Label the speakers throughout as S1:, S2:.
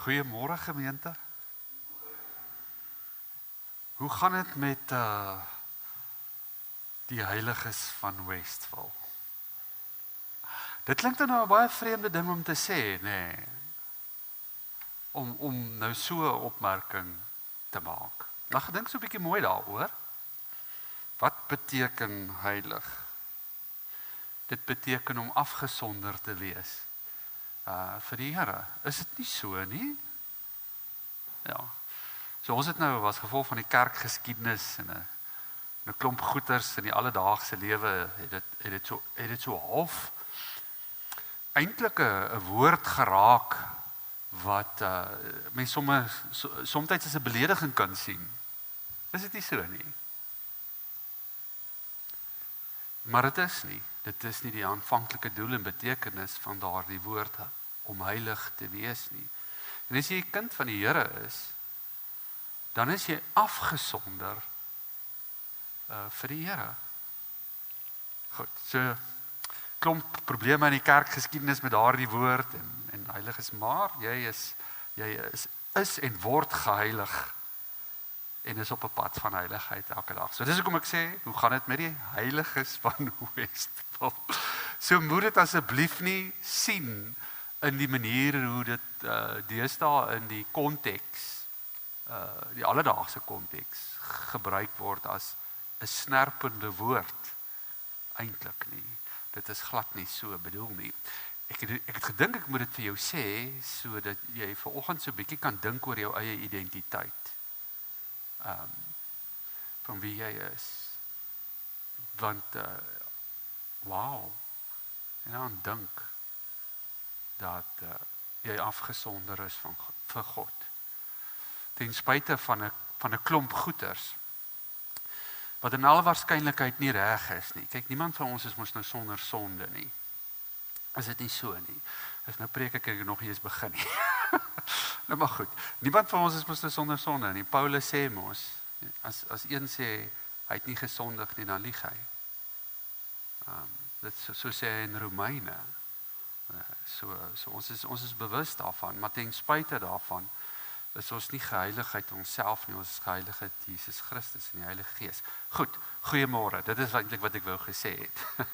S1: Goeiemôre gemeente. Hoe gaan het met die heiliges van Westville? Dit klink nou 'n baie vreemde ding om te sê, nee. Om nou so 'n opmerking te maak. Maar gedink so 'n bietjie mooi daaroor. Wat beteken heilig? Dit beteken om afgesonder te wees vir die Here. Is dit nie so nie? Ja. So ons het nou as gevolg van die kerkgeskiedenis en 'n klomp goeters in die alledaagse lewe het dit so half eintlik 'n woord geraak wat mense soms as 'n belediging kan sien. Is dit nie so nie? Maar dit is nie. Dit is nie die aanvanklike doel en betekenis van daardie woord om heilig te wees nie. En as jy 'n kind van die Here is, dan is jy afgesonder vir die Here. Goed, so klomp probleme in die kerkgeskiedenis met daardie woord en heilig is, maar jy is en word geheilig en is op 'n pad van heiligheid elke dag. So dis hoekom ek sê, hoe gaan dit met die heiliges van Westville? So moet dit asseblief nie sien in die manier hoe dit deesdae in die konteks, die alledaagse konteks gebruik word as 'n snerpende woord. Eintlik nie. Dit is glad nie so bedoel nie. Ek het gedink ek moet dit vir jou sê sodat jy vanoggend so 'n bietjie kan dink oor jou eie identiteit. Van wie jy is. Want wow. En dan dink dat jy afgesonder is vir God. Ten spyte van 'n klomp goeters wat in alle waarskynlikheid nie reg is nie. Kyk, niemand van ons is mos nou sonder sonde nie. Is dit nie so nie? As nou preek ek nog nie eens begin nie. Nou maar goed. Niemand van ons is mos nou sonder sonde nie. Paulus sê mos, as een sê hy het nie gesondig nie, dan lieg hy. Dit so sê hy in Romeine. So ons is bewus daarvan, maar ten spyte daarvan is ons nie geheiligheid in onsself nie, ons is geheiligheid Jesus Christus en die Heilige Gees. Goed, goeiemôre, dit is eintlik wat ek wou gesê het.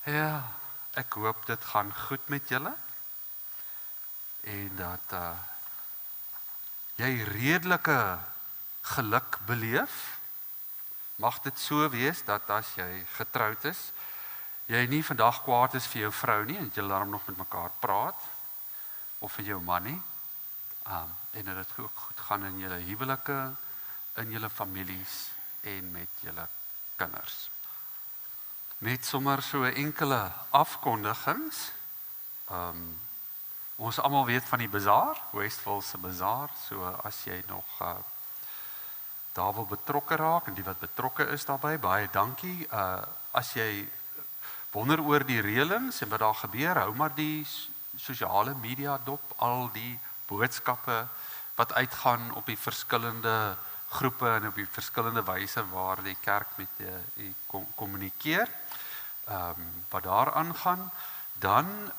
S1: Ja, ek hoop dit gaan goed met julle en dat jy redelike geluk beleef. Mag dit so wees dat as jy getroud is, jy nie vandag kwaad is vir jou vrou nie, en jy daarom nog met mekaar praat, of vir jou man nie, en dat dit ook goed gaan in julle huwelike, in julle families en met julle kinders. Net sommer so enkele afkondigings. Ons almal weet van die bazaar, Westville se bazaar, so as jy nog daar wil betrokke raak en die wat betrokke is daarbey, baie dankie. As jy wonder oor die reëlings en wat daar gebeur, hou maar die sosiale media dop, al die boodskappe wat uitgaan op die verskillende groepe en op die verskillende wyse waar die kerk met die kommunikeer, wat daar aangaan. Dan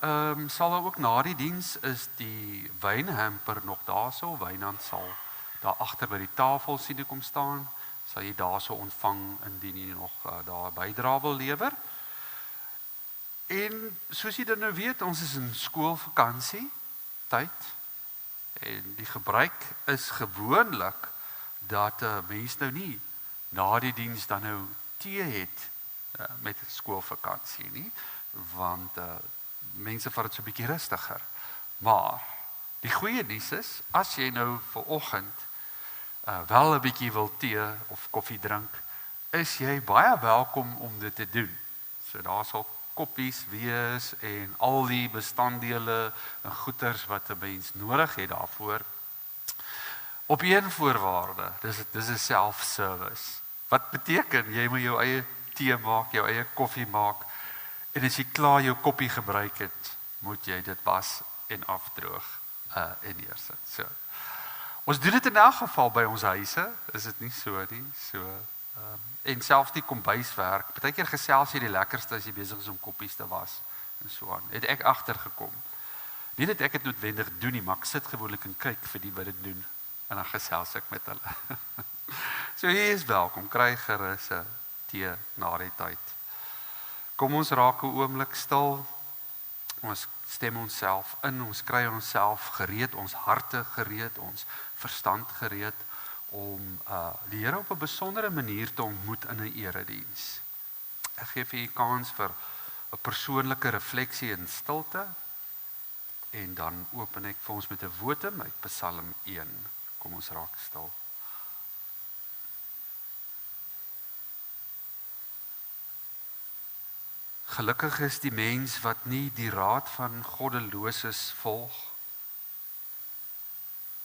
S1: sal daar ook na die diens is die wynhamper nog daarso, Wynand sal daar agter by die tafel sien ek kom staan, sal jy daarso ontvang indien jy nog daar bydra wil lewer. En soos jy dan nou weet, ons is in skoolvakansie tyd en die gebruik is gewoonlik dat mense nou nie na die diens dan nou tee het met skoolvakansie nie, want mense vat dit so 'n bietjie rustiger. Maar die goeie nuus is, as jy nou vanoggend wel 'n bietjie wil tee of koffie drink, is jy baie welkom om dit te doen. So daar sal koppies wees en al die bestanddele en goeders wat 'n mens nodig het daarvoor. Op een voorwaarde, dis 'n self-service. Wat beteken, jy moet jou eie tee maak, jou eie koffie maak, en as jy klaar jou koppie gebruik het, moet jy dit was en afdroog en neersit. So. Ons doen dit in elk geval by ons huise, is dit nie so nie, so en selfs die kombuiswerk, partykeer gesels jy die lekkerste as jy besig is om koppies te was en so aan. Het ek agtergekom. Nie dat ek dit noodwendig doen nie, maar ek sit gewoonlik en kyk vir die wat dit doen, en dan gesels ek met hulle. So jy is welkom, kry gerus 'n tee na die tyd. Kom ons raak 'n oomblik stil, ons stem onsself in, ons kry onsself gereed, ons harte gereed, ons verstand gereed, om die Here op 'n besondere manier te ontmoet in 'n erediens. Ek gee vir u kans vir 'n persoonlike refleksie in stilte, en dan open ek vir ons met 'n wotum uit Psalm 1. Kom ons raak stil. Gelukkig is die mens wat nie die raad van goddeloses volg,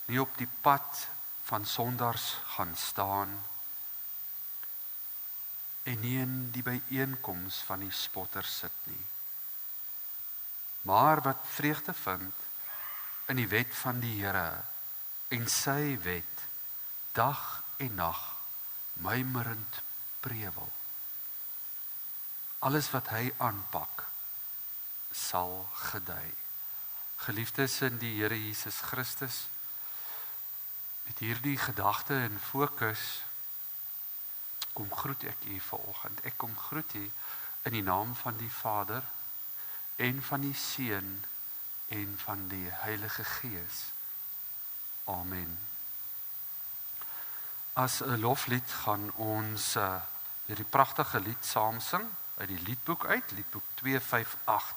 S1: nie op die pad van sondaars gaan staan, en nie in die byeenkoms van die spotters sit nie, maar wat vreugde vind in die wet van die Here, en sy wet dag en nag mymerend prewel. Alles wat hy aanpak, sal gedei. Geliefdes in die Here Jesus Christus, met hierdie gedagte en fokus, kom groet ek u vanoggend. Ek kom groet u in die naam van die Vader, en van die Seun, en van die Heilige Gees. Amen. As 'n loflied gaan ons hierdie pragtige lied saam sing, uit die liedboek uit, liedboek 258,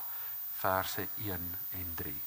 S1: verse 1 en 3.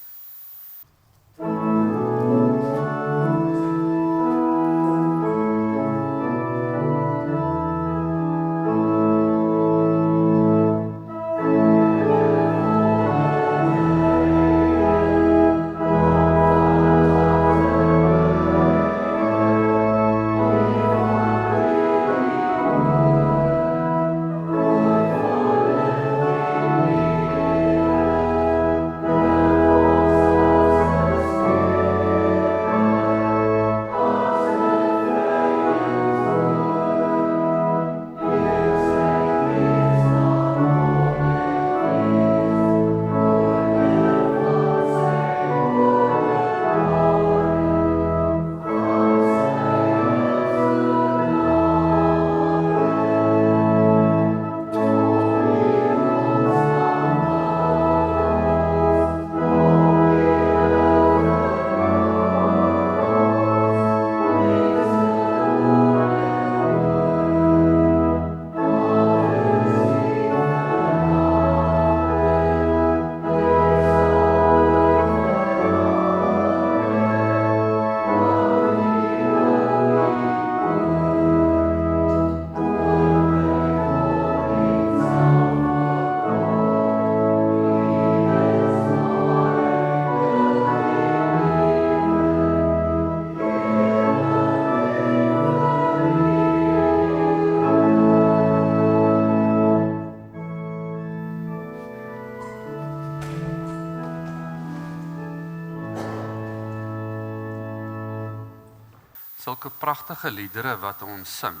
S1: Sulke pragtige liedere wat ons sing,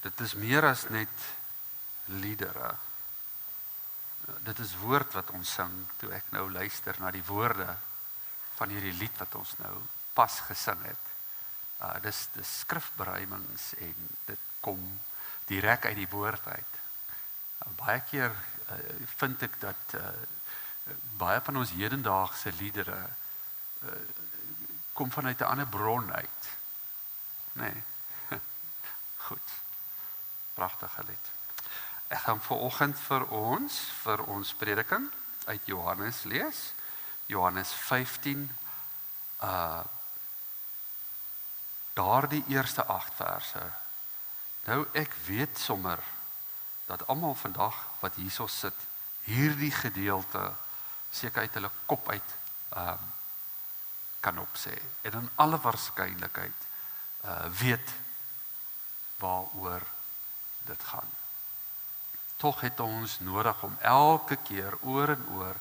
S1: dit is meer as net liedere. Dit is woord wat ons sing, toe ek nou luister na die woorde van hierdie lied wat ons nou pas gesing het. Dis skrifberuimings en dit kom direk uit die woord uit. Baie keer vind ek dat baie van ons hedendaagse liedere kom vanuit 'n ander bron uit. Nee. Goed. Pragtige lied. Ek gaan vanoggend vir ons prediking uit Johannes lees. Johannes 15, daardie eerste 8 verse. Nou ek weet sommer dat almal vandag wat hierso sit, hierdie gedeelte seker uit hulle kop uit kan opsê. En in alle waarskynlikheid weet waaroor dit gaan. Tog het ons nodig om elke keer oor en oor,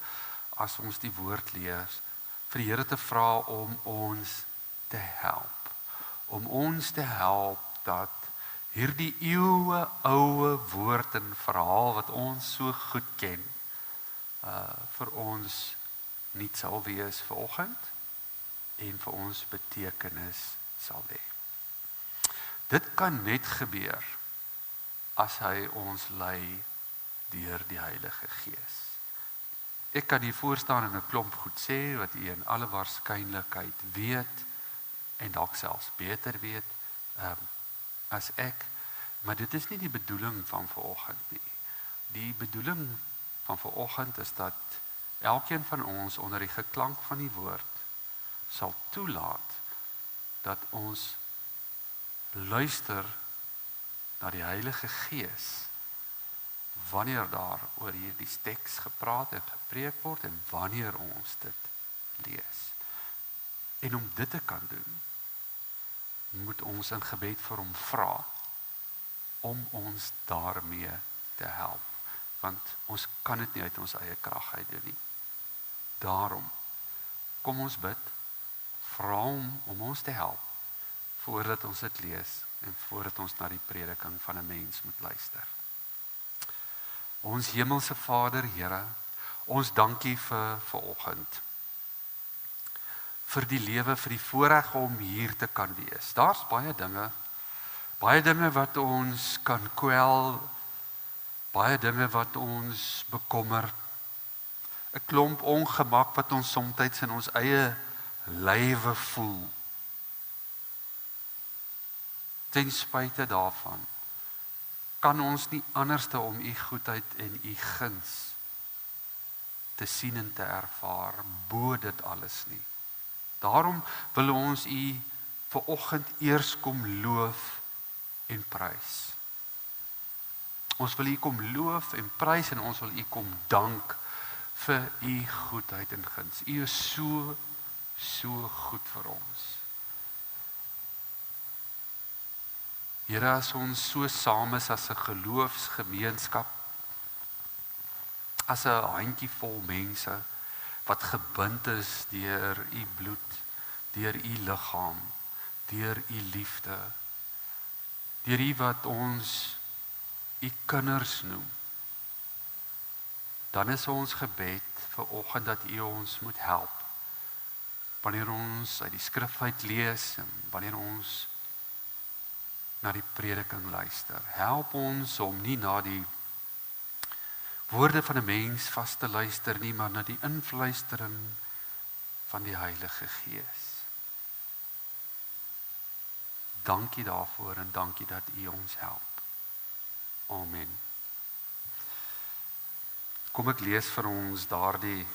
S1: as ons die woord lees, vir die Here te vra om ons te help. Om ons te help dat hierdie eeue oue woord en verhaal wat ons so goed ken, vir ons nie sal wees vanoggend en vir ons betekenis sal hê. Dit kan net gebeur as hy ons lei deur die Heilige Gees. Ek kan hier voorstaan en 'n klomp goed sê wat u in alle waarskynlikheid weet en dalk selfs beter weet as ek, maar dit is nie die bedoeling van vanoggend nie. Die bedoeling van vanoggend is dat elkeen van ons onder die geklank van die woord sal toelaat dat ons luister na die Heilige Gees wanneer daar oor hierdie teks gepraat en gepreek word en wanneer ons dit lees. En om dit te kan doen, moet ons in gebed vir hom vra om ons daarmee te help. Want ons kan dit nie uit ons eie krag uit doen nie. Daarom, kom ons bid, vra hom om ons te help, voordat ons dit lees en voordat ons na die prediking van 'n mens moet luister. Ons hemelse Vader, Here, ons dankie vir vanoggend. Vir die lewe, vir die voorreg om hier te kan wees. Daar's baie dinge wat ons kan kwel, baie dinge wat ons bekommer, 'n klomp ongemak wat ons soms in ons eie lywe voel. Ten spyte daarvan, kan ons nie anderste om u goedheid en u guns te sien en te ervaar, bo dit alles nie. Daarom wil ons u vanoggend eers kom loof en prys. Ons wil u kom loof en prys en ons wil u kom dank vir u goedheid en guns. U is so goed vir ons. Here, as ons so saam is as 'n geloofsgemeenskap, as 'n handjievol mense wat gebind is deur u bloed, deur u liggaam, deur u liefde, deur u wat ons u kinders noem, dan is ons gebed vanoggend dat u ons moet help. Wanneer ons uit die skrif uit lees en wanneer ons na die prediking luister, help ons om nie na die woorde van 'n mens vas te luister nie, maar na die influistering van die Heilige Gees. Dankie daarvoor en dankie dat u ons help. Amen. Kom ek lees vir ons daardie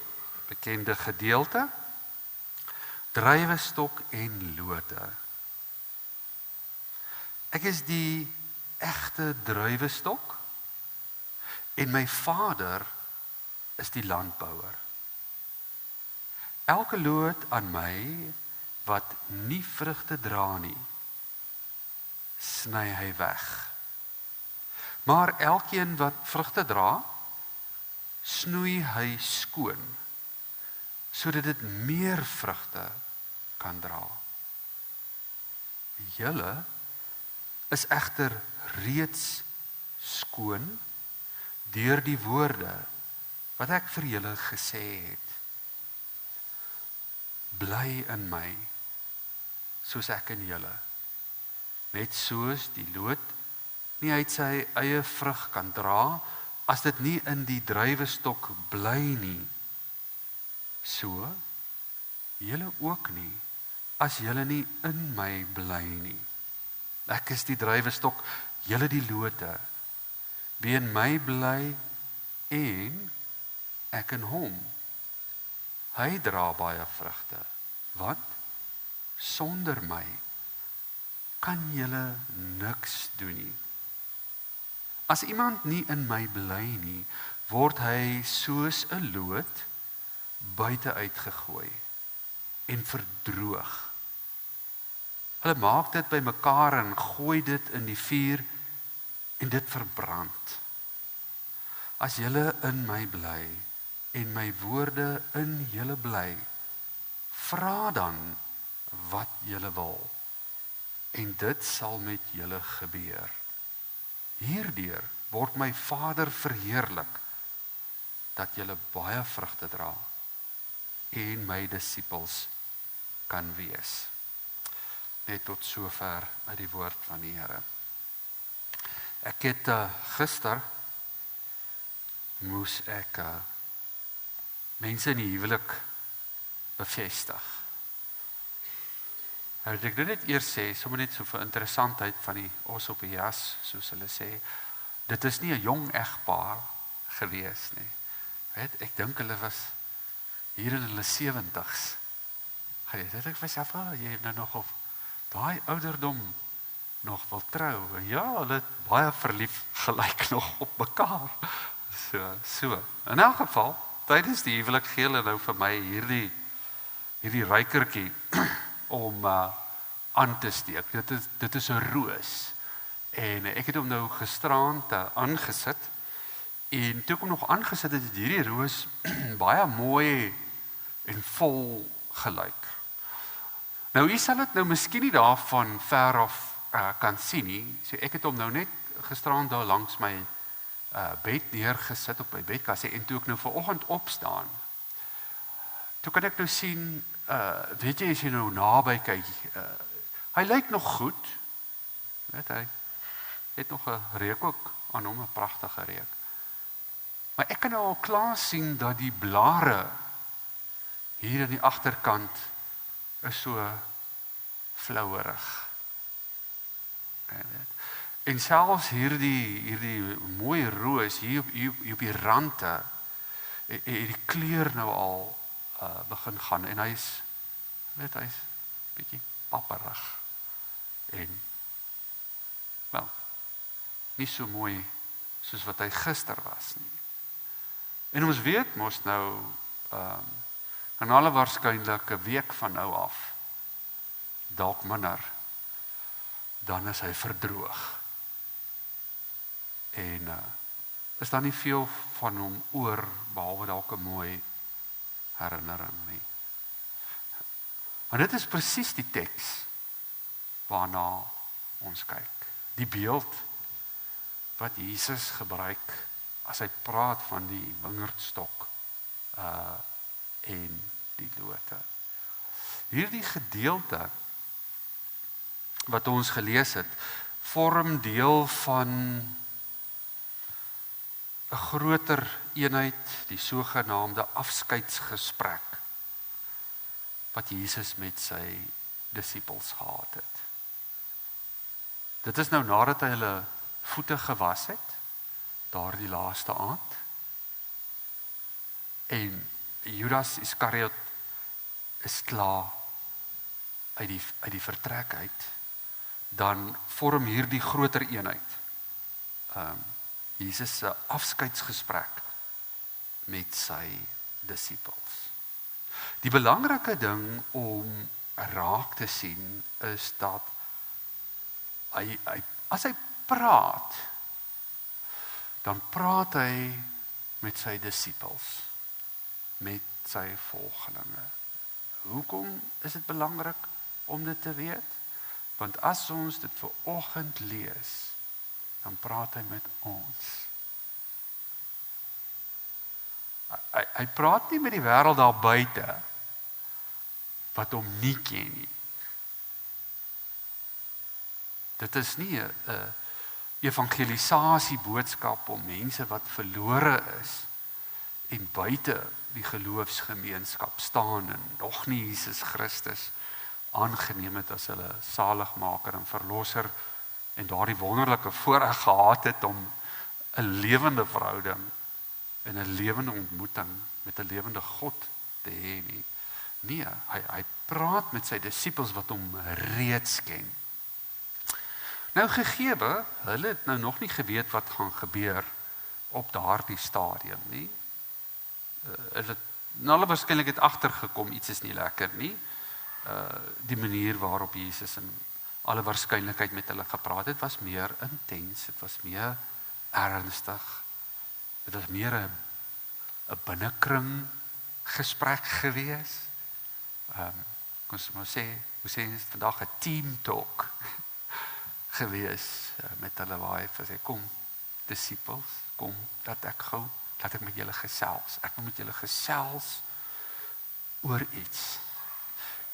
S1: bekende gedeelte. Druiwestok en lote. Ek is die egte druiwestok en my Vader is die landbouer. Elke loot aan my wat nie vrugte dra nie, sny hy weg. Maar elkeen wat vrugte dra, snoei hy skoon, sodat dit meer vrugte kan dra. Julle is egter reeds skoon deur die woorde wat ek vir julle gesê het. Bly in my, soos ek in julle. Net soos die loot nie uit sy eie vrug kan dra, as dit nie in die druiwestok bly nie. So, julle ook nie, as julle nie in my bly nie. Ek is die druiwestok, julle die lote. Wie in my bly en ek in hom. Hy dra baie vrugte, want sonder my kan julle niks doen nie. As iemand nie in my bly nie, word hy soos 'n loot buite uitgegooi en verdroog. Hulle maak dit bymekaar en gooi dit in die vuur en dit verbrand. As julle in my bly en my woorde in julle bly, vra dan wat julle wil en dit sal met julle gebeur. Hierdeur word my Vader verheerlik, dat julle baie vrugte dra en my disippels kan wees. Net tot sover uit die woord van die Here. Ek het gister moes ek mense in die huwelik bevestig. Nou, ek wil net eers sê, sommer net so vir interessantheid van die os op die jas, soos hulle sê, dit is nie 'n jong egpaar gewees nie. Weet, ek dink hulle was hier in hulle 70's. Dit ek myself, jy het nou nog op daai ouderdom nog wil trou. En ja, hulle het baie verlief gelyk nog op mekaar. So. In elk geval, tydens die huwelik gee hulle nou vir my hierdie ruikertjie om aan te steek. Dit is 'n roos. En ek het hom nou gisteraand aangesit. En toe ek hom nog aangesit het, het hierdie roos baie mooi en vol gelyk. Nou, u sal dit nou miskien nie daarvan ver af kan sien nie. So ek het hom nou net gisteraand daar langs my bed neergesit op my bedkassie, en toe ek nou vanoggend opstaan, toe kan ek nou sien, weet jy, as jy nou naby kyk, hy lyk nog goed, weet hy het nog 'n reuk ook aan hom, 'n pragtige reuk. Maar ek kan nou al klaar sien dat die blare hier aan die agterkant is so flouerig. En selfs hierdie mooi roos hier op die rande, het die kleur nou al begin gaan, en hy's bietjie papperig en wel, nie so mooi soos wat hy gister was nie. En ons weet mos nou en alle waarskynlik 'n week van nou af, dalk minder, dan is hy verdroog. En is daar nie veel van hom oor, behalwe dalk 'n mooi herinnering nie. Maar dit is presies die teks waarna ons kyk. Die beeld wat Jesus gebruik as hy praat van die wingerdstok en die lote. Hierdie gedeelte wat ons gelees het, vorm deel van 'n groter eenheid, die sogenaamde afskeidsgesprek wat Jesus met sy disippels gehad het. Dit is nou nadat hy hulle voete gewas het, daardie laaste aand. En Judas Iskariot is klaar uit die vertrek uit, dan vorm hierdie groter eenheid Jesus se afskeidsgesprek met sy disippels. Die belangrike ding om raak te sien is dat as hy praat, dan praat hy met sy disippels, met sy volgelinge. Hoekom is dit belangrik om dit te weet? Want as ons dit vanoggend lees, dan praat hy met ons. Hy praat nie met die wêreld daar buite wat hom nie ken nie. Dit is nie 'n evangelisasie boodskap om mense wat verlore is en buite die geloofsgemeenskap staan en nog nie Jesus Christus aangeneem het as hulle saligmaker en verlosser en daardie wonderlike voorreg gehad het om 'n lewende verhouding en 'n lewende ontmoeting met 'n lewende God te hê nie. Nee, hy praat met sy disippels wat hom reeds ken. Nou gegeewe, hulle het nou nog nie geweet wat gaan gebeur op daardie stadium nie. Hulle alle waarskynlik het agtergekom iets is nie lekker nie. Die manier waarop Jesus in alle waarskynlikheid met hulle gepraat het, was meer intens, dit was meer ernstig. Dit was meer 'n binnekring gesprek gewees. Kon ons sê, hoe sê ons vandag 'n team talk gewees met hulle waar hy sê, kom disippels, kom, laat ek met julle gesels. Ek wil met julle gesels oor iets.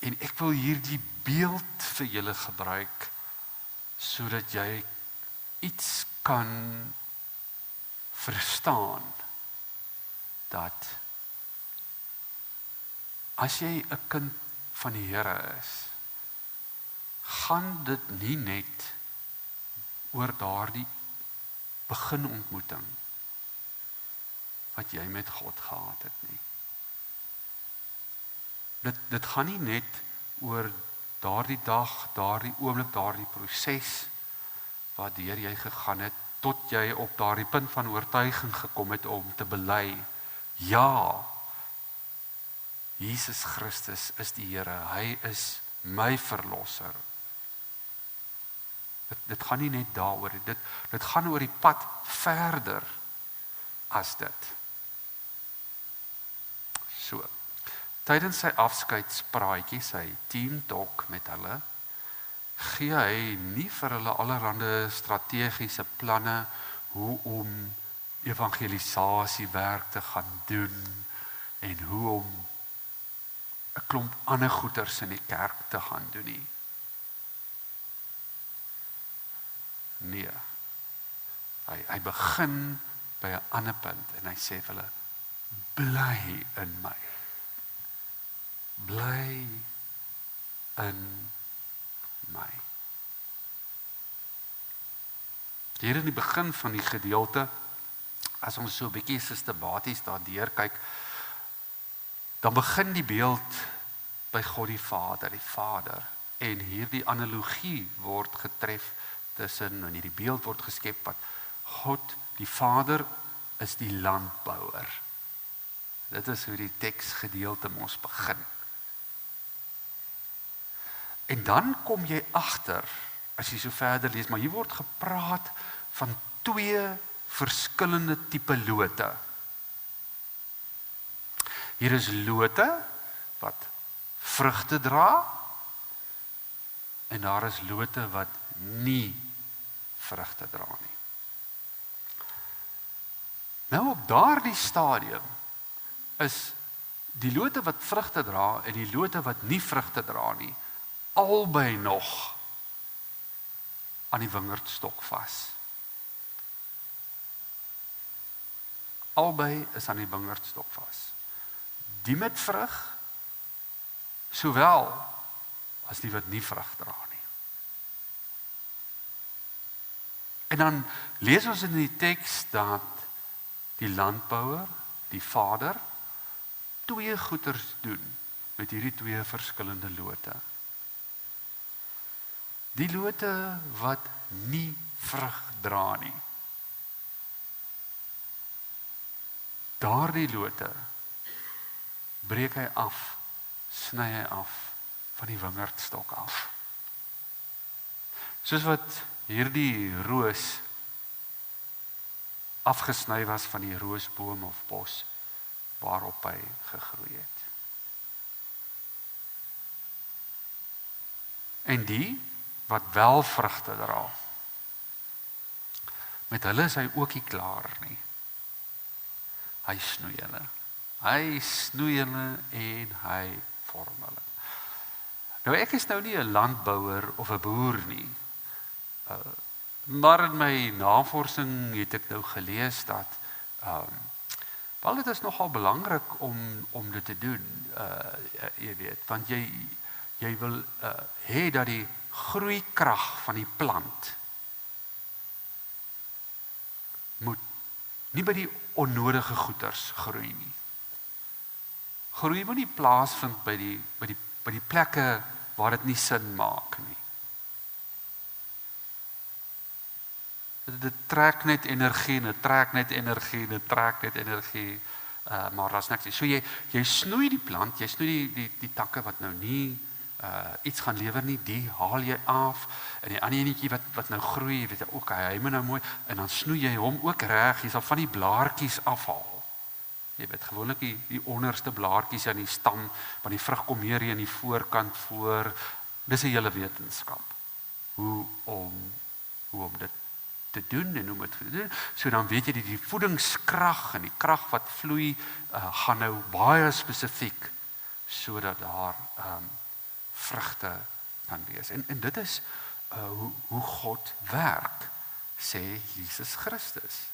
S1: En ek wil hierdie beeld vir julle gebruik, sodat jy iets kan verstaan, dat as jy 'n kind van die Here is, gaan dit nie net oor daardie begiноntmoeting wat jy met God gehad het nie. Dit gaan nie net oor daardie dag, daardie oomblik, daardie proses waardeur jy gegaan het tot jy op daardie punt van oortuiging gekom het om te bely, ja, Jesus Christus is die Here, hy is my verlosser. Dit gaan nie net daaroor, dit gaan oor die pad verder as dit. So, tydens sy afskeidspraatjie, sy team talk met hulle, gee hy nie vir hulle allerhande strategiese planne hoe om evangelisasiewerk te gaan doen en hoe om 'n klomp ander goeters in die kerk te gaan doen nie. Nee. Hy begin by 'n ander punt en hy sê vir hulle, bly in my. Bly in my. Hier in die begin van die gedeelte, as ons so 'n bietjie sistematies daardeur kyk, dan begin die beeld by God die Vader, en hierdie analogie word getref tussen, en hierdie beeld word geskep, wat God die Vader is die landbouer. Dit is hoe die teksgedeelte ons begin. En dan kom jy agter, as jy so verder lees, maar hier word gepraat van twee verskillende tipe lote. Hier is lote wat vrugte dra, en daar is lote wat nie vrugte dra nie. Nou op daardie stadium is die lote wat vrugte dra en die lote wat nie vrugte dra nie, albei nog aan die wingerdstok vas. Albei is aan die wingerdstok vas. Die met vrug, sowel as die wat nie vrug dra nie. En dan lees ons in die teks dat die landbouer, die Vader, twee goeders doen met hierdie twee verskillende lote. Die lote wat nie vrug dra nie. Daardie lote breek hy af, sny hy af van die wingerdstok af. Soos wat hierdie roos afgesny was van die roosboom of bos waarop hy gegroei het. En die wat wel vrugte dra, met hulle is hy ook nie klaar nie. Hy snoei hulle. Hy snoei hulle en hy vorm hulle. Nou ek is nou nie 'n landbouer of 'n boer nie. Maar in my navorsing het ek nou gelees dat wel dit is nogal belangrik om dit te doen, jy weet, want jy wil hê dat die groeikrag van die plant moet nie by die onnodige goeters groei nie. Groei moet nie plaasvind by die plekke waar dit nie sin maak nie. Dit trek net energie, en dit trek net energie, en dit trek net energie, maar daar's niks nie. So jy snoei die plant, jy snoei die takke wat nou nie iets gaan lewer nie, die haal jy af, en die ander enetjie wat nou groei, weet jy, hy moet nou mooi, en dan snoei jy hom ook reg, jy sal van die blaartjies afhaal. Jy weet, gewoonlik die onderste blaartjies aan die stam, want die vrug kom meer hier in die voorkant voor, dis 'n hele wetenskap, hoe om dit te doen en hoe om dit te doen, so dan weet jy die voedingskrag en die krag wat vloei, gaan nou baie spesifiek sodat daar vrugte kan wees. En dit is hoe God werk, sê Jesus Christus.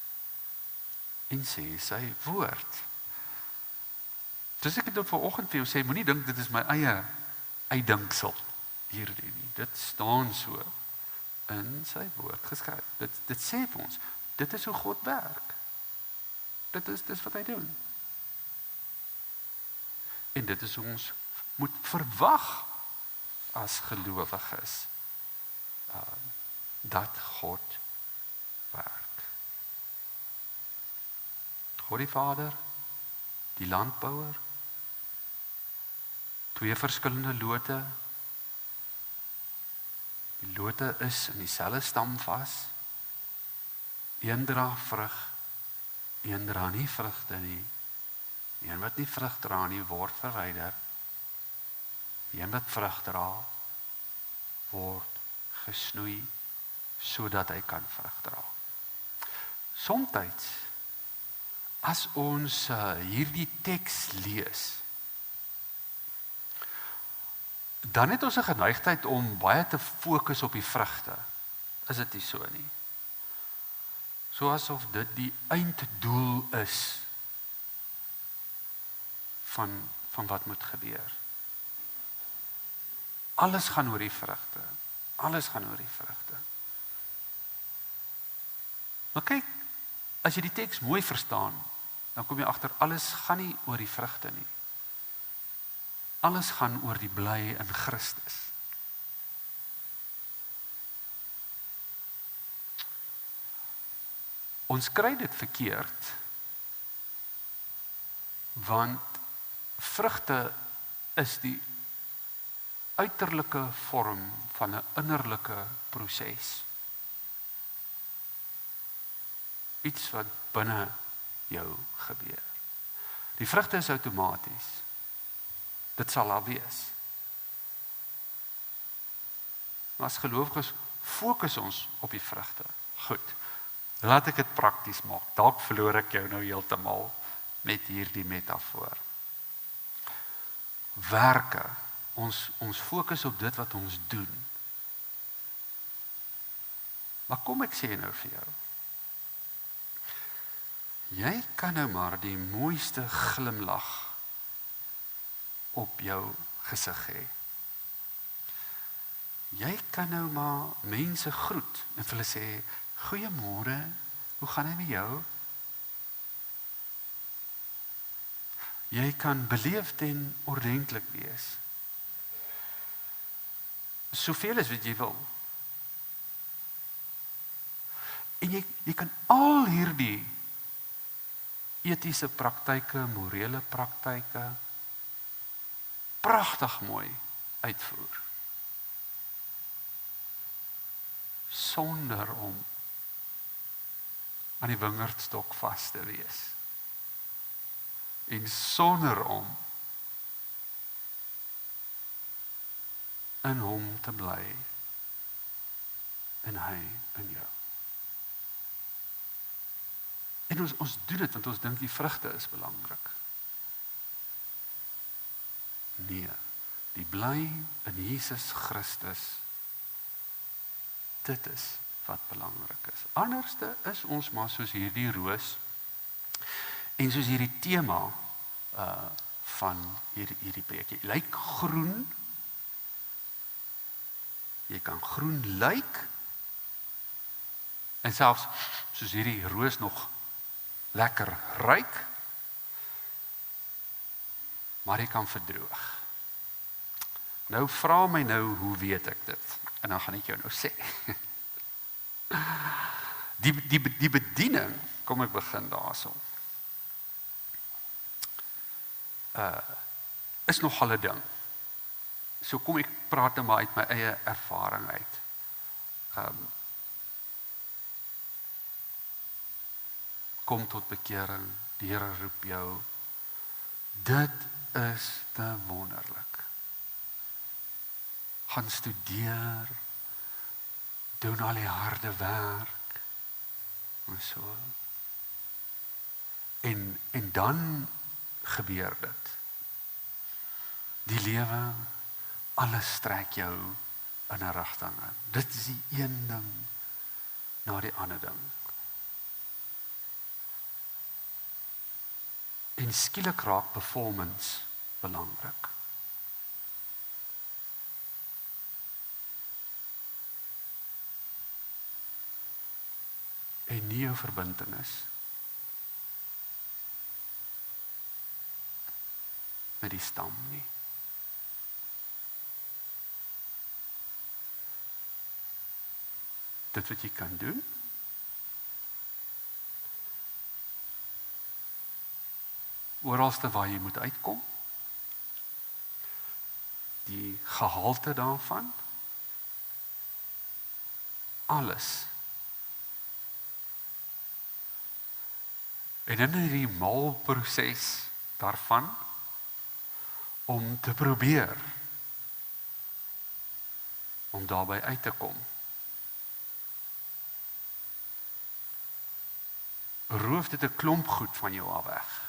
S1: En sê sy woord. Dus ek het ook vanoggend vir jou sê, moenie dink dit is my eie uitdinksel hierdie nie. Dit staan so in sy woord geskryf. Dit sê vir ons, dit is hoe God werk. Dit is wat hy doen. En dit is hoe ons moet verwag as gelowiges, dat God werk. God die Vader, die landbouer, twee verskillende lote. Die lote is in dieselfde stam vas. Een dra vrug, een dra nie vrugte nie. Een wat nie vrug dra nie, word verwyder. Een wat vrug dra, word gesnoei, sodat hy kan vrug dra. Somtyds, as ons hierdie teks lees, dan het ons 'n geneigtheid om baie te fokus op die vrugte. Is dit nie so nie? So asof dit die einddoel is van wat moet gebeur. Alles gaan oor die vrugte. Alles gaan oor die vrugte. Maar kyk, as jy die teks mooi verstaan, dan kom jy agter, alles gaan nie oor die vrugte nie. Alles gaan oor die bly in Christus. Ons kry dit verkeerd, want vrugte is die uiterlike vorm van 'n innerlike proses. Iets wat binne jou gebeur. Die vrugte is outomaties. Dit sal daar wees. Maar as gelowiges fokus ons op die vrugte. Goed, laat ek dit prakties maak. Dalk verloor ek jou nou heeltemal met hierdie metafoor. Werke, ons fokus op dit wat ons doen. Maar kom ek sê nou vir jou. Jy kan nou maar die mooiste glimlag op jou gesig hê. Jy kan nou maar mense groet en vir hulle sê, goeiemôre, hoe gaan dit met jou? Jy kan beleefd en ordentlik wees. Soveel as wat jy wil. En jy kan al hierdie etiese praktyke, morele praktyke, pragtig mooi uitvoer. Sonder om aan die wingerdstok vas te wees. En sonder om in hom te bly en hy in jou. En ons doen dit want ons dink die vrugte is belangrik. Nee, die bly in Jesus Christus, dit is wat belangrik is. Anderste is ons maar soos hierdie roos en soos hierdie tema van hierdie projek. Jy lyk groen, jy kan groen lyk en selfs soos hierdie roos nog lekker ruik, maar jy kan verdroog. Nou vra my nou, hoe weet ek dit? En dan gaan ek jou nou sê. Die bediening, kom ek begin daarso. Is nogal 'n ding. So kom ek praat nou maar uit my eie ervaring uit. Kom tot bekering, die Here roep jou. Dit is te wonderlik. Gaan studeer, doen al die harde werk, en so. En dan gebeur dit. die lewe, alles trek jou in 'n rigting in. Dit is die een ding na die ander ding. En skielik raak performance belangrik. En nie jou verbintenis met die stam nie. Dit wat jy kan doen, oralste waar jy moet uitkom, die gehalte daarvan, alles. En in hierdie maalproses daarvan, om te probeer, om daarby uit te kom. Roof dit 'n klomp goed van jou af weg.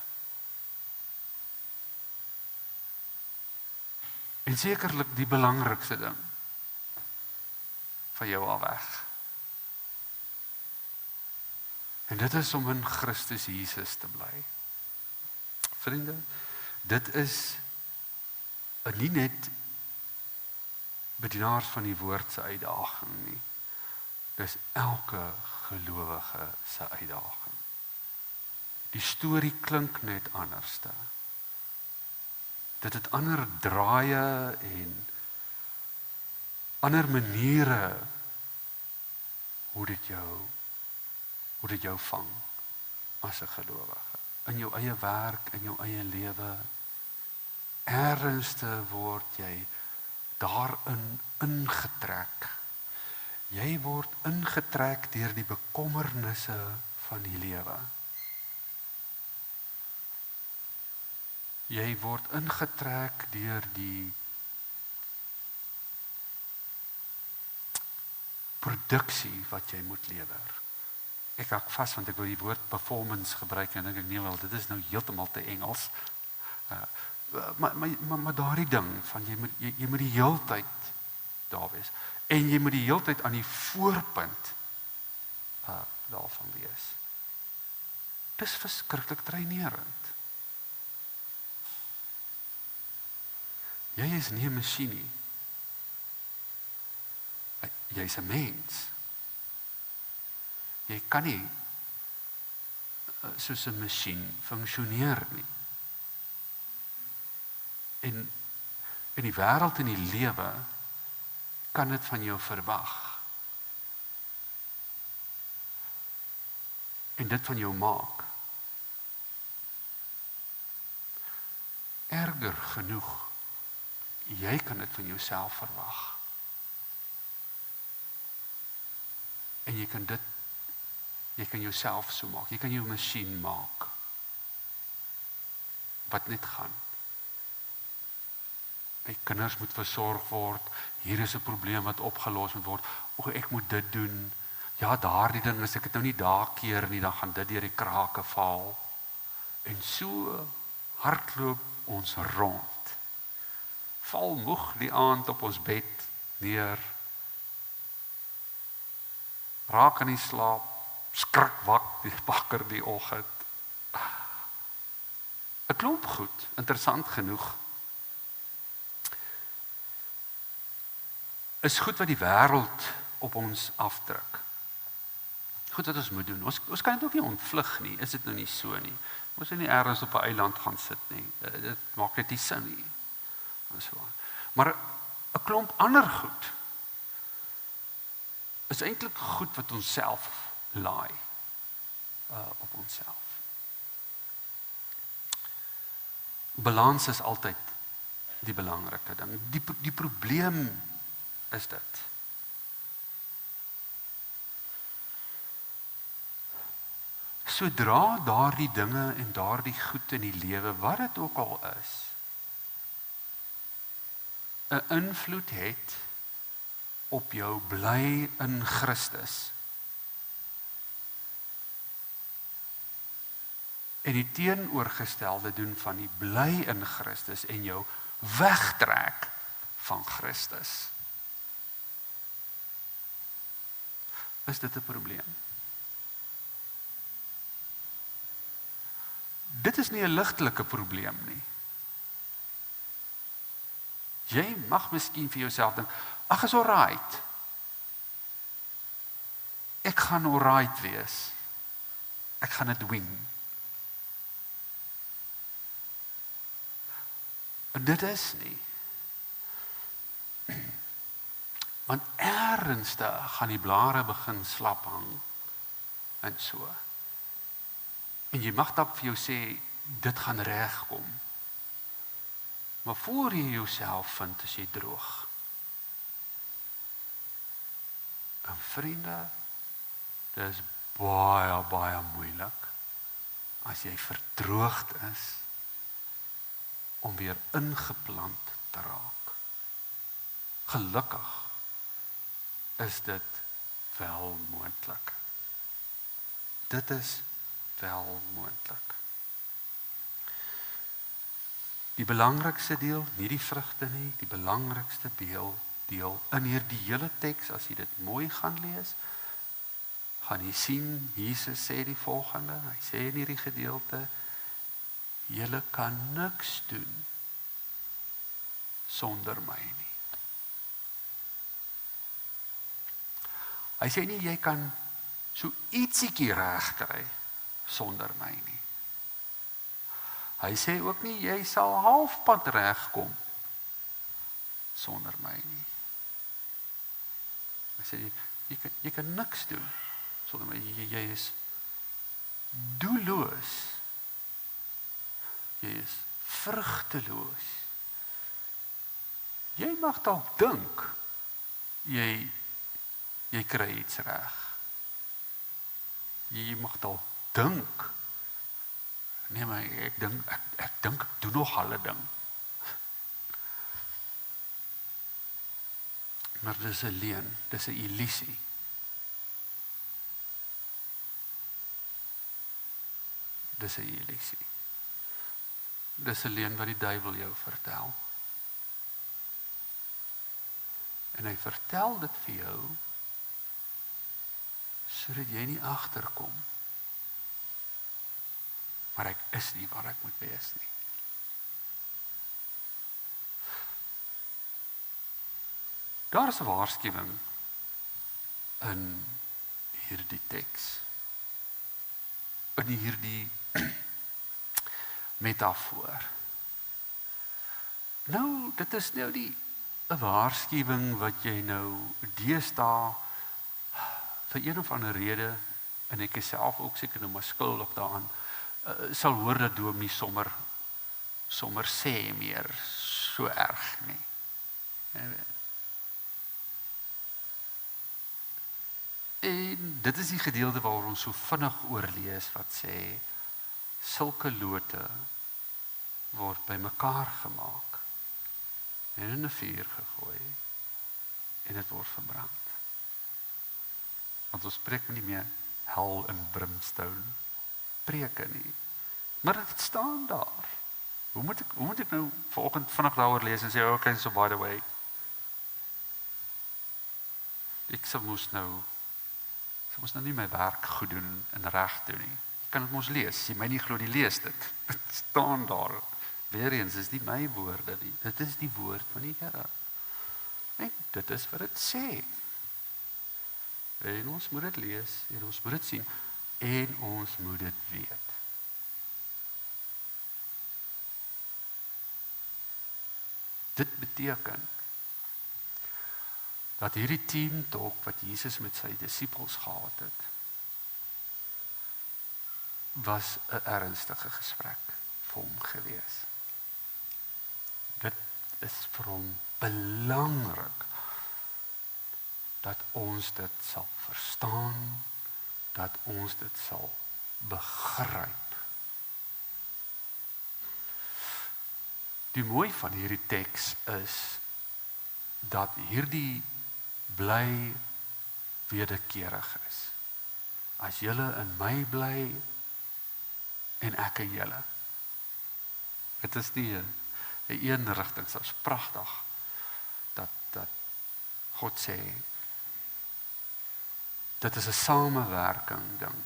S1: En sekerlik die belangrikste ding van jou af weg. En dit is om in Christus Jesus te bly. Vriende, dit is nie net bedienaars van die woord se uitdaging nie. Dis elke gelowige se uitdaging. Die storie klink net anderste. Dit het ander draaie en ander maniere hoe dit jou vang as 'n gelowige. In jou eie werk, in jou eie lewe. Ernstig word jy daarin ingetrek. Jy word ingetrek deur die bekommernisse van die lewe. Jy word ingetrek deur die produksie wat jy moet lewer. Ek hak vas want ek wil die woord performance gebruik en dink ek nee wel, dit is nou heeltemal te Engels. Maar daardie ding van jy moet die heeltyd daar wees. En jy moet die heeltyd aan die voorpunt daarvan wees. Dis verskriklik dreinerend. Jy is nie 'n masjien nie. Jy is 'n mens. Jy kan nie soos 'n masjien funksioneer nie. En in die wêreld en die lewe kan dit van jou verwag. En dit van jou maak. Erger genoeg, jy kan dit van jouself verwag. En jy kan jouself so maak. Jy kan jou masjien maak. Wat net gaan. My kinders moet versorg word. Hier is 'n probleem wat opgelos moet word. O, ek moet dit doen. Ja, daardie ding, as ek dit nou nie daar keer nie, dan gaan dit deur die krake val. En so hardloop ons rond. Val moeg die aand op ons bed neer. Raak in die slaap, skrik wakker die oggend. 'n Klomp goed, interessant genoeg. Is goed wat die wêreld op ons afdruk. Goed wat ons moet doen. Ons kan dit ook nie ontvlug nie, is dit nou nie so nie. Ons moet nie ergens op 'n eiland gaan sit nie. Dit maak net nie sin nie. En so aan. Maar 'n klomp ander goed is eintlik goed wat ons self laai op onsself. Balans is altyd die belangrike ding. Die probleem is dit. Sodra daardie dinge en daardie goed in die lewe, wat dit ook al is, 'n invloed het op jou bly in Christus. En die teenoorgestelde doen van die bly in Christus en jou wegtrek van Christus. Is dit 'n probleem? Dit is nie 'n ligtelike probleem nie. Jy mag miskien vir jouself dink, ag, is alright. Ek gaan alright wees. Ek gaan dit win. En dit is nie. Want ernstig gaan die blare begin slap hang. En so. En jy mag dalk vir jou sê, dit gaan regkom. Maar voor jy jouself vind, is jy droog. En vriende, dit is baie, baie moeilik as jy verdroogd is om weer ingeplant te raak. Gelukkig is dit wel moontlik. Dit is wel moontlik. Die belangrikste deel, nie die vrugte nie, die belangrikste deel in hierdie hele teks, as jy dit mooi gaan lees, gaan jy sien, Jesus sê die volgende, hy sê in hierdie gedeelte, julle kan niks doen sonder my nie. Hy sê nie, jy kan so ietsiekie reg kry sonder my nie. Hy sê ook nie, jy sal halfpad regkom sonder my nie. Hy sê, jy kan niks doen sonder my. Jy is doelloos. Jy is vrugteloos. Jy mag dalk dink, jy kry iets reg. Jy mag dalk dink, nee, maar ek dink ek doen nog alle ding. Maar dis 'n leuen, dis 'n illusie. Dis 'n illusie. Dis 'n leuen wat die duiwel jou vertel. En hy vertel dit vir jou sodat jy nie agterkom. Maar ek is nie waar ek moet wees nie. Daar is 'n waarskuwing in hierdie teks. In hierdie metafoor. Nou, dit is nou nie 'n waarskuwing wat jy nou deesdae vir een of ander rede, en ek is self ook seker nou maar skuldig daaraan, sal hoor dat dominee sommer sê meer so erg nie. En dit is die gedeelte waar ons so vinnig oorlees wat sê, sulke lote word bymekaar gemaak en in 'n vuur gegooi en dit word verbrand. Want ons preek nie meer hel en brimstone preke nie. Maar dit staan daar. Hoe moet ek nou vanoggend vinnig daaroor lees en sê, okay, so by the way, ek sal moes nou nie my werk goed doen en reg doen nie. Ek kan dit mos lees, as jy my nie glo nie, lees dit. Dit staan daar. Weereens is nie my woorde nie. Dit is die woord van die Here. En dit is wat dit sê. En ons moet dit lees, en ons moet dit sien, en ons moet dit weet. Dit beteken dat hierdie teamtalk wat Jesus met sy disippels gehad het, was 'n ernstige gesprek vir hom gewees. Dit is vir hom belangrik dat ons dit sal verstaan, dat ons dit sal begryp. Die mooi van hierdie teks is dat hierdie bly wederkerig is. As julle in my bly en ek in julle. Dit is nie 'n een rigting, dit is pragtig, dat God sê, dit is 'n samewerking ding.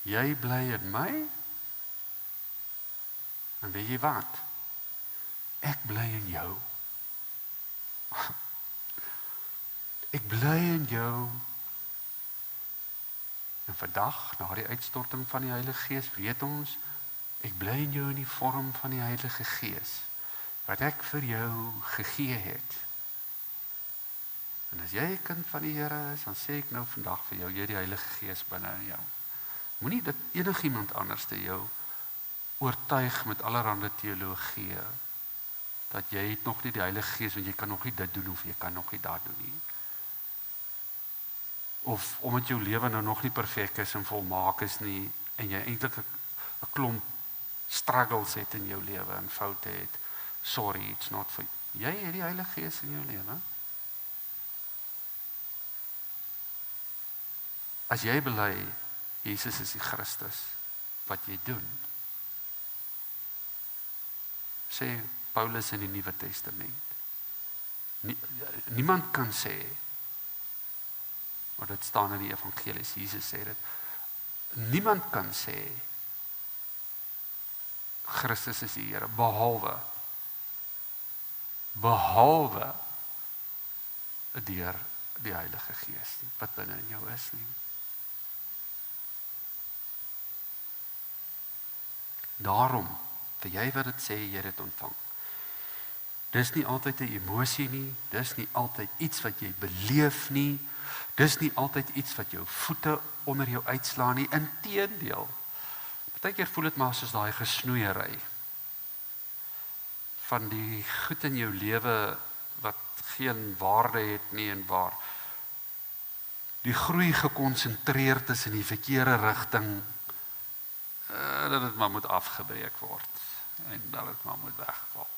S1: Jy bly in my, en weet jy wat? Ek bly in jou. Ek bly in jou. En vandag, na die uitstorting van die Heilige Gees, weet ons, ek bly in jou in die vorm van die Heilige Gees, wat ek vir jou gegee het. En as jy 'n kind van die Here is, dan sê ek nou vandag vir jou, jy het die Heilige Gees binne in jou. Moenie dat enigiemand anders te jou oortuig met allerhande teologie, dat jy het nog nie die Heilige Gees, want jy kan nog nie dit doen, of jy kan nog nie dat doen nie. Of omdat jou lewe nou nog nie perfek is en volmaak is nie, en jy eintlik 'n klomp struggles het in jou lewe, en foute het, sorry, it's not for jy het die Heilige Gees in jou lewe. As jy bely, Jesus is die Christus, wat jy doen, sê Paulus in die Nuwe Testament. Niemand kan sê, maar dit staan in die evangelies, Jesus sê dit, niemand kan sê, Christus is die Here, behalwe deur die Heilige Gees, wat binne in jou is nie. Daarom, vir jy wat dit sê, jy dit ontvang. Dis nie altyd 'n emosie nie, dis nie altyd iets wat jy beleef nie, dis nie altyd iets wat jou voete onder jou uitslaan nie, inteendeel. Partykeer voel dit maar soos daai gesnoeiery van die goed in jou lewe wat geen waarde het nie, en waar die groei gekonsentreerd is in die verkeerde rigting, dat dit maar moet afgebreek word, en dat dit maar moet wegval.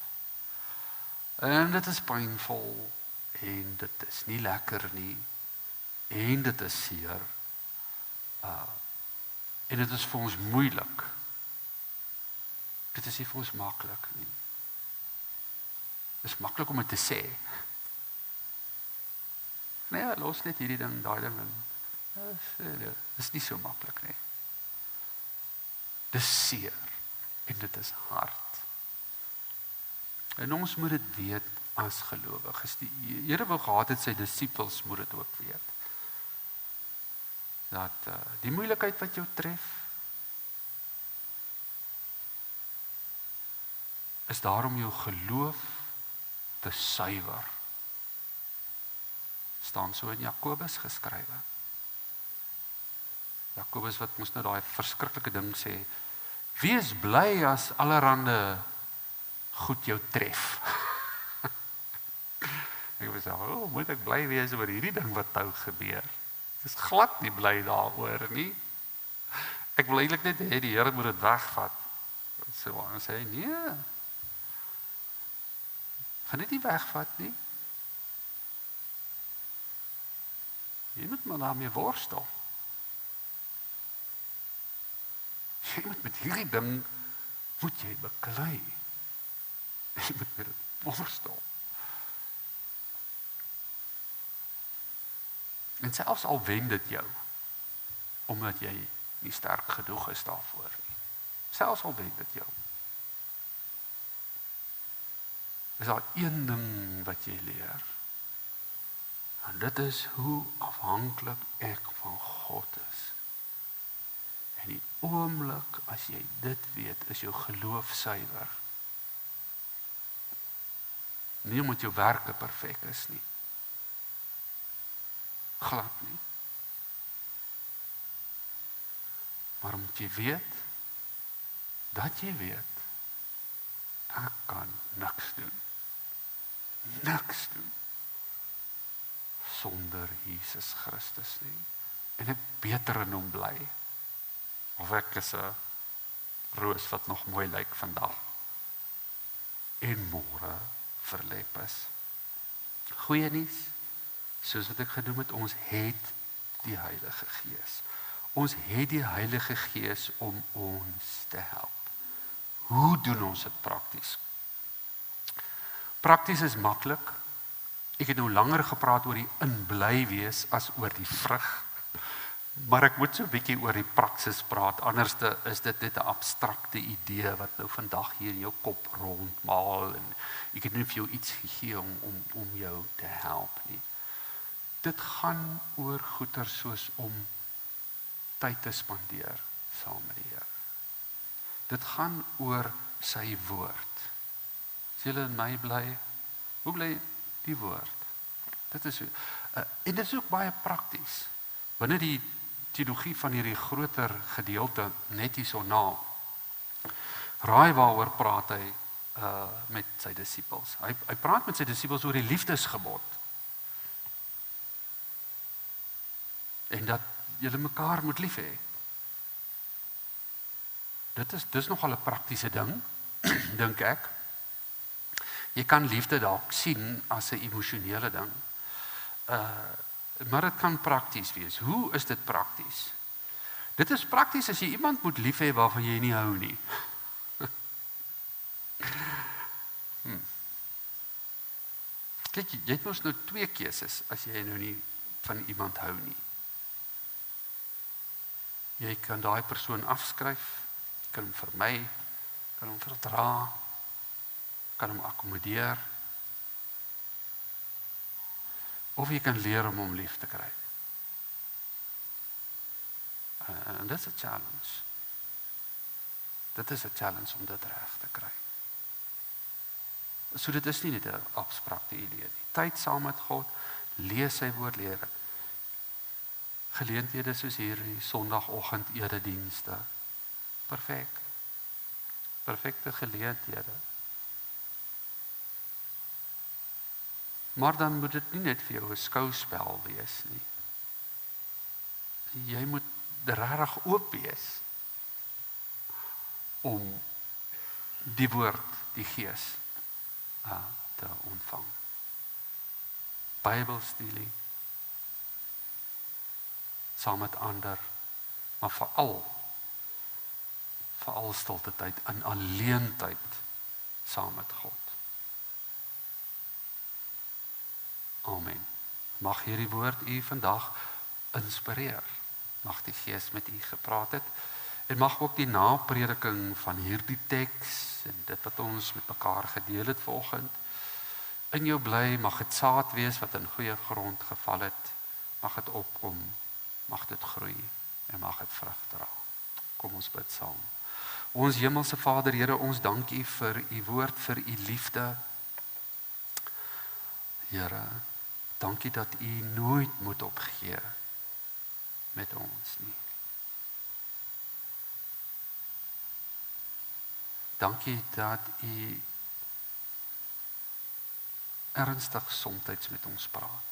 S1: En dit is pynvol, en dit is nie lekker nie, en dit is seer, en dit is vir ons moeilik. Dit is nie vir ons maklik nie. Dit is maklik om dit te sê. Nee, los net hierdie ding, daai ding, dit is nie so maklik nie. Dit is seer, en dit is hard. En ons moet dit weet as gelowiges. Die Here wou gehad het, sy disippels moet dit ook weet. Dat die moeilikheid wat jou tref, is daarom jou geloof te suiwer. Staan so in Jakobus geskrywe. Jakobus wat moes nou daai verskriklike ding sê, wees bly as allerhande goed jou tref. Ek was sê, moet ek bly wees oor hierdie ding wat nou gebeur? Ek is glad nie bly daaroor nie. Ek wil eintlik net hê die Here moet dit wegvat. So dan sê hy, nee. Gaan dit nie wegvat nie. Jy moet maar daarmee worstel. Jy moet met hierdie ding, moet jy beklei. Jy moet met dit worstel. En selfs al wen dit jou, omdat jy nie sterk genoeg is daarvoor nie. Selfs al wen dit jou. Is daar een ding wat jy leer. En dit is hoe afhanklik ek van God is. En die oomblik as jy dit weet, is jou geloof suiwer. Nie omdat jou werke perfek is nie. Glad nie. Maar omdat jy weet, dat jy weet, ek kan niks doen. Niks doen. Sonder Jesus Christus nie. En ek beter in hom bly. Of ek is 'n roos wat nog mooi lyk vandag. En môre verlep is. Goeie nuus, soos wat ek genoem het, ons het die Heilige Gees. Ons het die Heilige Gees om ons te help. Hoe doen ons dit prakties? Prakties is maklik. Ek het nou langer gepraat oor die inbly wees as oor die vrug. Maar ek moet so 'n bietjie oor die praksis praat, anders is dit net 'n abstrakte idee wat nou vandag hier in jou kop rondmaal en ek het nie vir jou iets gegee om jou te help nie. Dit gaan oor goeie soos om tyd te spandeer saam met die Here. Dit gaan oor sy woord. As julle in my bly, hoe bly die woord? Dit is en dit is ook baie prakties. Binne die teologie van hierdie groter gedeelte net hierso na. Raai waaroor praat hy met sy disippels. Hy praat met sy disippels oor die liefdesgebod. En dat julle mekaar moet lief hê. Dis nogal 'n praktiese ding, dink ek. Jy kan liefde dalk sien as 'n emosionele ding. Maar dit kan prakties wees. Hoe is dit prakties? Dit is prakties as jy iemand moet lief hê waarvan jy nie hou nie. Kyk, jy het mos nou 2 keuses as jy nou nie van iemand hou nie. Jy kan daai persoon afskryf, kan hom vermy, kan hom verdra, kan hom akkommodeer, of jy kan leer om hom lief te kry. En dit is 'n challenge. Dit is 'n challenge om dit reg te kry. So dit is nie net 'n abstrakte idee nie. Tyd saam met God, lees sy woord, leer dit. Geleenthede soos hierdie Sondagoggend eredienste. Perfek. Perfekte geleenthede. Maar dan moet dit nie net vir jou 'n skouspel wees nie. Jy moet regtig oop wees om die woord, die Gees te ontvang. Bybelstudie saam met ander, maar veral stilte tyd in alleentyd saam met God. Amen. Mag hierdie woord u vandag inspireer. Mag die Gees met u gepraat het en mag ook die naprediking van hierdie teks en dit wat ons met mekaar gedeel het vanoggend in jou bly, mag dit saad wees wat in goeie grond geval het. Mag dit opkom, mag dit groei en mag dit vrug dra. Kom ons bid saam. Ons hemelse Vader, Here, ons dank u vir u woord, vir u liefde. Here, dankie dat u nooit moet opgee met ons nie. Dankie dat u ernstig soms met ons praat.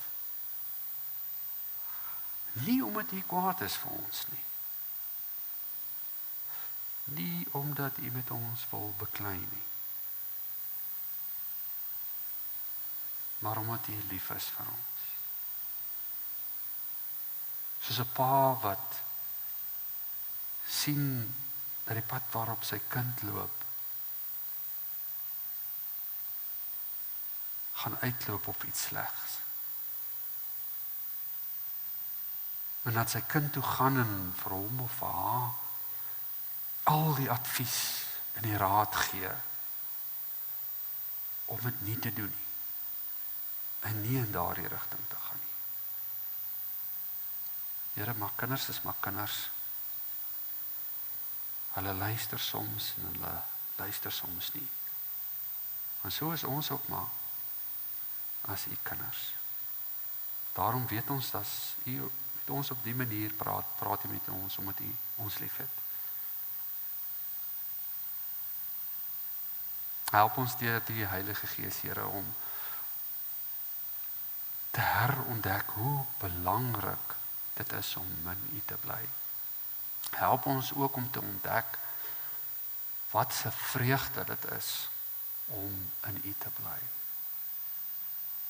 S1: Nie omdat u kwaad is vir ons nie. Nie omdat u met ons wil beklei nie. Maar omdat u lief is vir ons. Soos 'n pa wat sien dat die pad waarop sy kind loop gaan uitloop op iets slegs. En dat sy kind toe gaan en vir hom of vir haar al die advies en die raad gee om dit nie te doen nie. En nie in daardie rigting te gaan nie. Here, maar kinders is maar kinders. Hulle luister soms en hulle luister soms nie. En so is ons ook maar as u kinders. Daarom weet ons dat u met ons op die manier praat u met ons omdat u ons liefhet. Help ons deur die Heilige Gees, Here, om te herontdek hoe belangrik dit is om in u te bly. Help ons ook om te ontdek wat 'n vreugde dit is om in u te bly.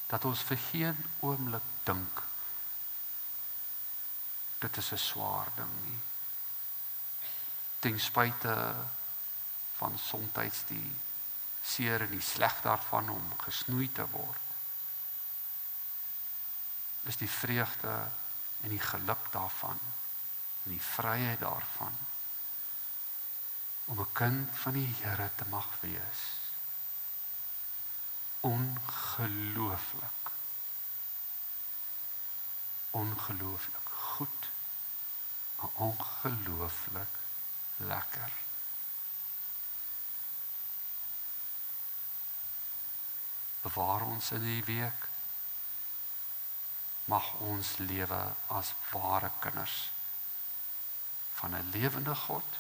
S1: Dat ons vir geen oomblik dink dit is 'n swaar ding nie. Ten spyte van somtyds die seer en die sleg daarvan om gesnoei te word. Is die vreugde en die geluk daarvan, en die vryheid daarvan, om 'n kind van die Here te mag wees. Ongelooflik. Ongelooflik goed, maar ongelooflik lekker. Bewaar ons in die week, mag ons lewe as ware kinders van 'n lewende God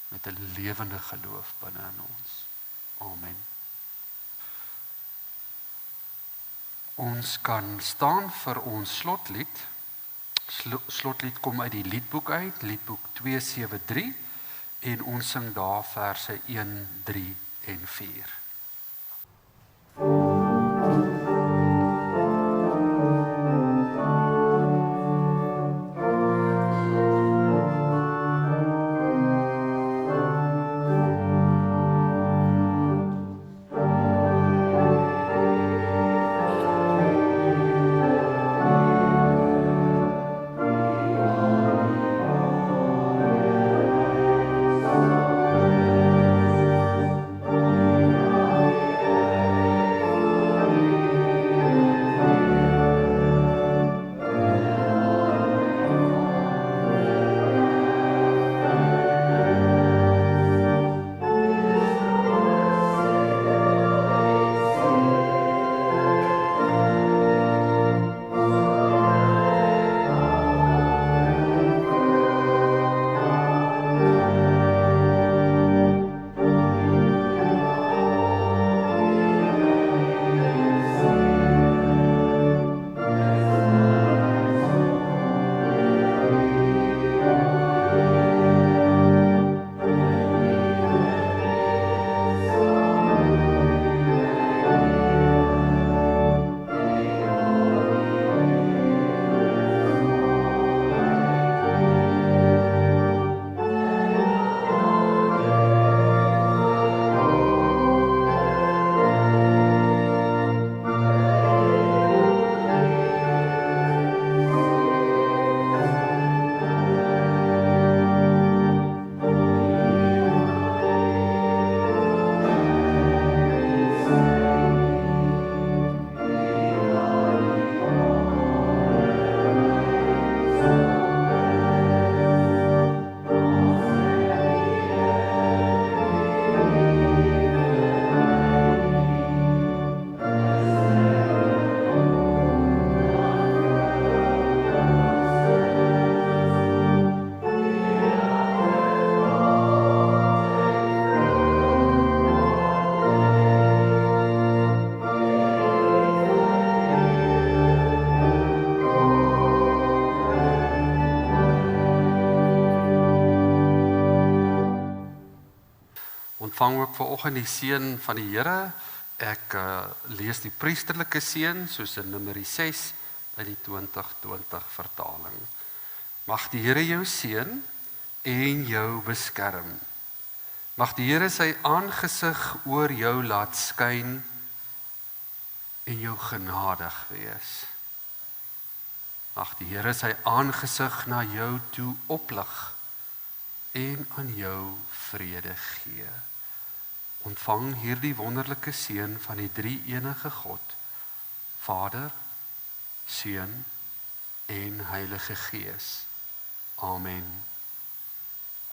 S1: met 'n lewende geloof binne in ons. Amen. Ons kan staan vir ons slotlied. Slotlied kom uit die liedboek uit, liedboek 273, en ons sing daar verse 1, 3 en 4. Ontvang ook vanoggend die seën van die Here. Ek lees die priesterlike seën soos in Numeri 6 uit die 2020 vertaling. Mag die Here jou seën en jou beskerm. Mag die Here sy aangesig oor jou laat skyn en jou genadig wees. Mag die Here sy aangesig na jou toe oplig en aan jou vrede gee. Ontvang hierdie wonderlike seën van die drie-enige God, Vader, Seun en Heilige Gees. Amen.